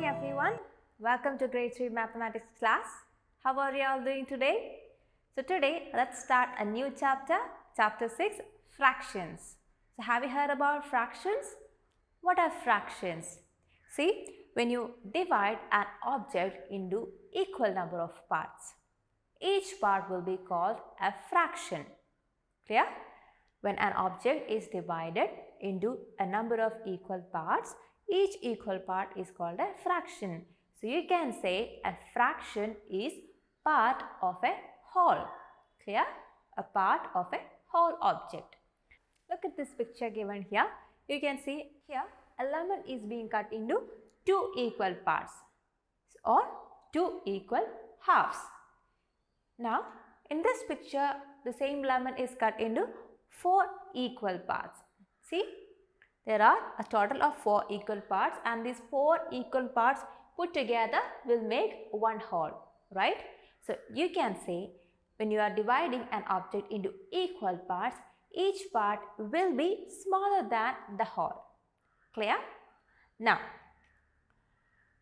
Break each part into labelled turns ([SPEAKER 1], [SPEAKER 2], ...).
[SPEAKER 1] morning everyone. Welcome to grade 3 mathematics class. How are you all doing today? So today let's start a new chapter, chapter 6, fractions. So have you heard about fractions? What are fractions? See, when you divide an object into equal number of parts, each part will be called a fraction. Clear? When an object is divided into a number of equal parts, each equal part is called a fraction. So you can say a fraction is part of a whole. Clear? A part of a whole object. Look at this picture given here. You can see here a lemon is being cut into two equal parts or two equal halves. Now in this picture the same lemon is cut into 4 equal parts. See, there are a total of 4 equal parts and these 4 equal parts put together will make one whole, right? So you can say when you are dividing an object into equal parts, each part will be smaller than the whole. Clear? Now,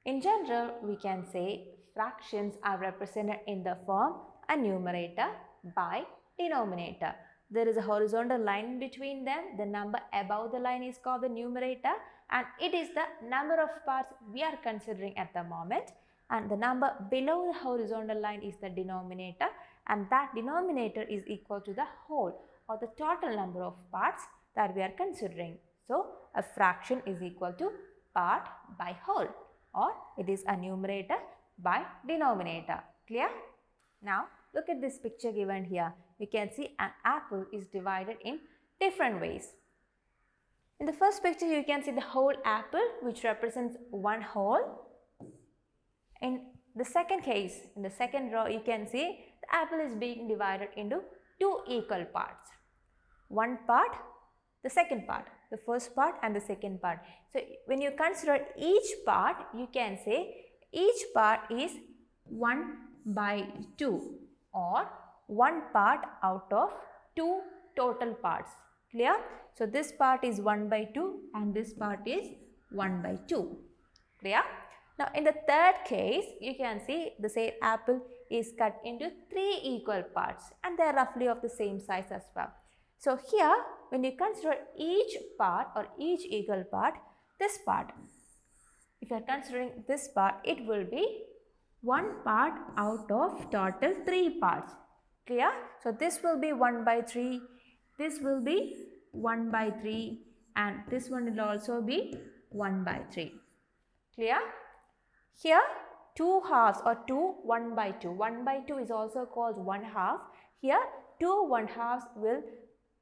[SPEAKER 1] in general, we can say fractions are represented in the form a numerator by denominator. There is a horizontal line between them. The number above the line is called the numerator and it is the number of parts we are considering at the moment, and the number below the horizontal line is the denominator, and that denominator is equal to the whole or the total number of parts that we are considering. So a fraction is equal to part by whole, or it is a numerator by denominator. Clear? Now look at this picture given here. We can see an apple is divided in different ways. In the first picture you can see the whole apple which represents one whole. In the second case, in the second row, you can see the apple is being divided into two equal parts. One part, the second part, the first part and the second part. So when you consider each part, you can say each part is 1 by 2 or one part out of two total parts. Clear? So this part is 1 by 2 and this part is 1 by 2. Clear? Now in the third case, you can see the same apple is cut into 3 equal parts and they are roughly of the same size as well. So here when you consider each part or each equal part, this part, if you are considering this part, it will be one part out of total 3 parts. Clear? So this will be 1 by 3, this will be 1 by 3 and this one will also be 1 by 3. Clear? Here 2 halves or 2 1 by 2. 1 by 2 is also called 1 half. Here 2 1 halves will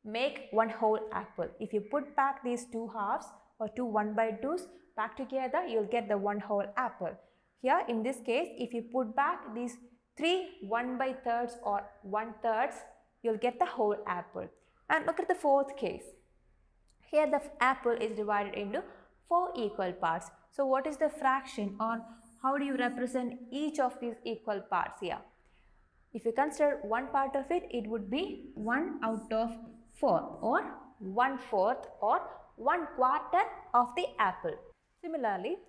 [SPEAKER 1] make one whole apple. If you put back these 2 halves or 2 1 by 2s back together, you will get the one whole apple. Here in this case, if you put back these 3 1 by thirds or 1/3, you will get the whole apple. And look at the fourth case. Here the apple is divided into 4 equal parts. So what is the fraction or how do you represent each of these equal parts here? If you consider one part of it, it would be 1 out of 4 or 1/4 or 1/4 of the apple. Similarly,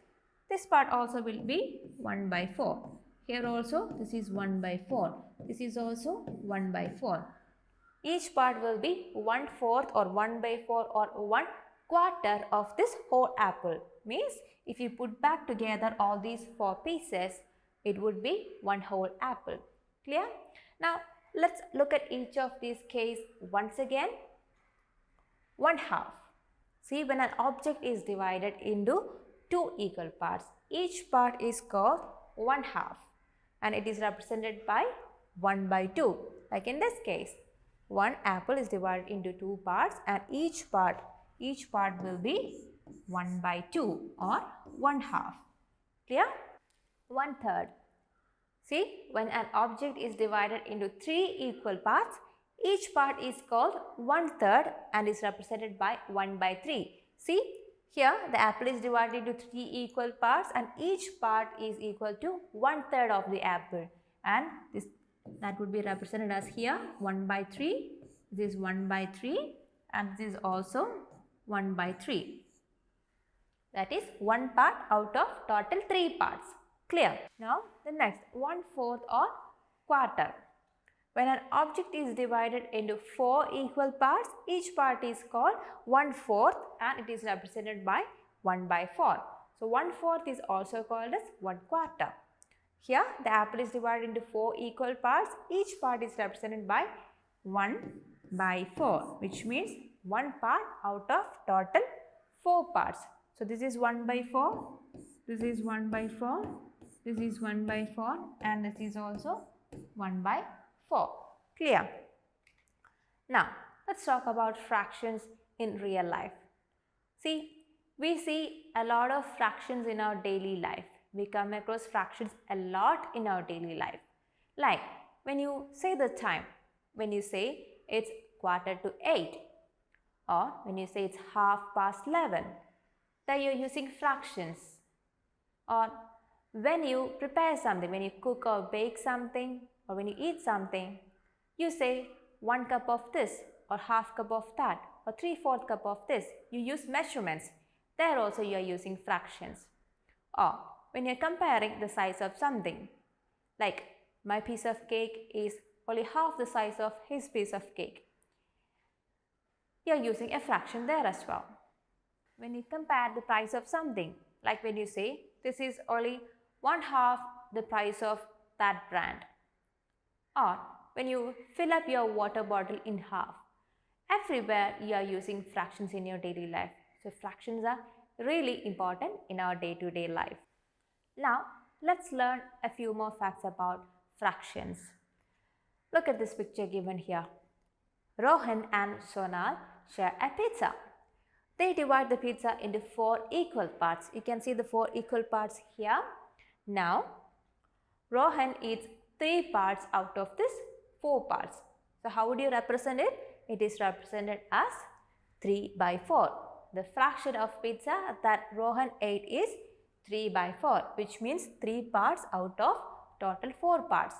[SPEAKER 1] this part also will be 1 by 4. Here also this is 1 by 4. This is also 1 by 4. Each part will be 1/4 or 1 by 4 or 1/4 of this whole apple. Means if you put back together all these 4 pieces, it would be one whole apple. Clear? Now let's look at each of these case once again. 1 half. See, when an object is divided into 2 equal parts, each part is called 1 half and it is represented by 1 by 2. Like in this case, one apple is divided into 2 parts and each part will be 1 by 2 or 1 half. Clear? 1/3. See, when an object is divided into 3 equal parts, each part is called 1/3 and is represented by 1 by 3. See, here the apple is divided into 3 equal parts and each part is equal to 1/3 of the apple, and that would be represented as here 1 by 3, this is 1 by 3 and this is also 1 by 3. That is 1 part out of total 3 parts. Clear? Now the next 1/4 or quarter. When an object is divided into 4 equal parts, each part is called 1/4 and it is represented by 1/4. So 1/4 is also called as 1/4. Here the apple is divided into 4 equal parts. Each part is represented by 1/4, which means 1 part out of total 4 parts. So this is 1/4, this is 1/4, this is 1/4 and this is also 1/4. Clear? Now let's talk about fractions in real life. See, we see a lot of fractions in our daily life. We come across fractions a lot in our daily life. Like when you say the time, when you say it's 7:45 or when you say it's 11:30, then you're using fractions. Or when you prepare something, when you cook or bake something or when you eat something, you say 1 cup of this or half cup of that or 3/4 cup of this. You use measurements. There also you are using fractions. Or when you're comparing the size of something, like my piece of cake is only half the size of his piece of cake, you're using a fraction there as well. When you compare the price of something, like when you say this is only 1/2 the price of that brand, or when you fill up your water bottle in half, everywhere you are using fractions in your daily life. So fractions are really important in our day-to-day life. Now let's learn a few more facts about fractions. Look at this picture given here. Rohan and Sonal share a pizza. They divide the pizza into 4 equal parts. You can see the 4 equal parts here. Now Rohan eats 3 parts out of this 4 parts. So how would you represent it? It is represented as 3/4. The fraction of pizza that Rohan ate is 3/4, which means 3 parts out of total 4 parts.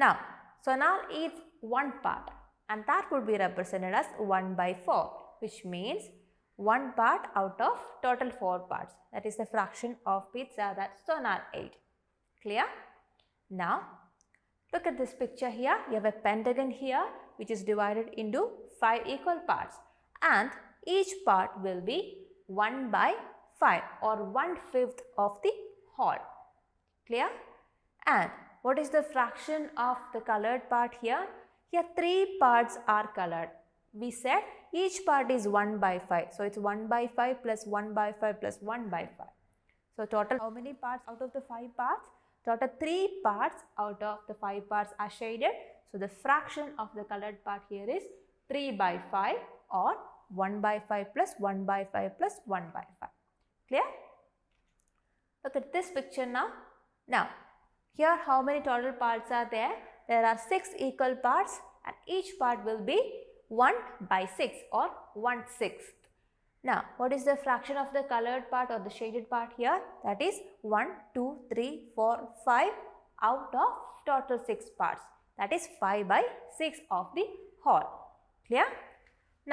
[SPEAKER 1] Now Sonal eats 1 part and that would be represented as 1/4, which means 1 part out of total 4 parts. That is the fraction of pizza that Sonal ate. Clear? Now look at this picture here. You have a pentagon here which is divided into 5 equal parts and each part will be 1/5 or 1/5 of the whole. Clear? And what is the fraction of the colored part here? Here 3 parts are colored. We said each part is 1/5. So it's 1/5 plus 1/5 plus 1/5. So total how many parts out of the 5 parts? Total 3 parts out of the 5 parts are shaded. So the fraction of the colored part here is 3/5 or 1/5 plus 1/5 plus 1/5. Clear? Look at this picture now. Now here how many total parts are there? There are 6 equal parts and each part will be 1/6 or 1/6. Now what is the fraction of the colored part or the shaded part here? That is 1, 2, 3, 4, 5 out of total 6 parts. That is 5/6 of the whole. Clear?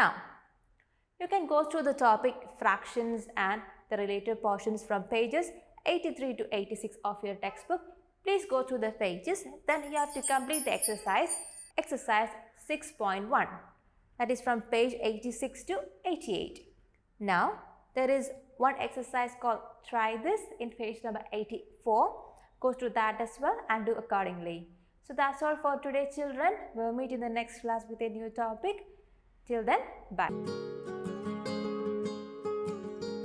[SPEAKER 1] Now you can go through the topic fractions and the related portions from pages 83 to 86 of your textbook. Please go through the pages. Then you have to complete the exercise 6.1. That is from page 86 to 88. Now there is one exercise called try this in page number 84. Go through that as well and do accordingly. So that's all for today, children. We'll meet in the next class with a new topic. Till then, bye.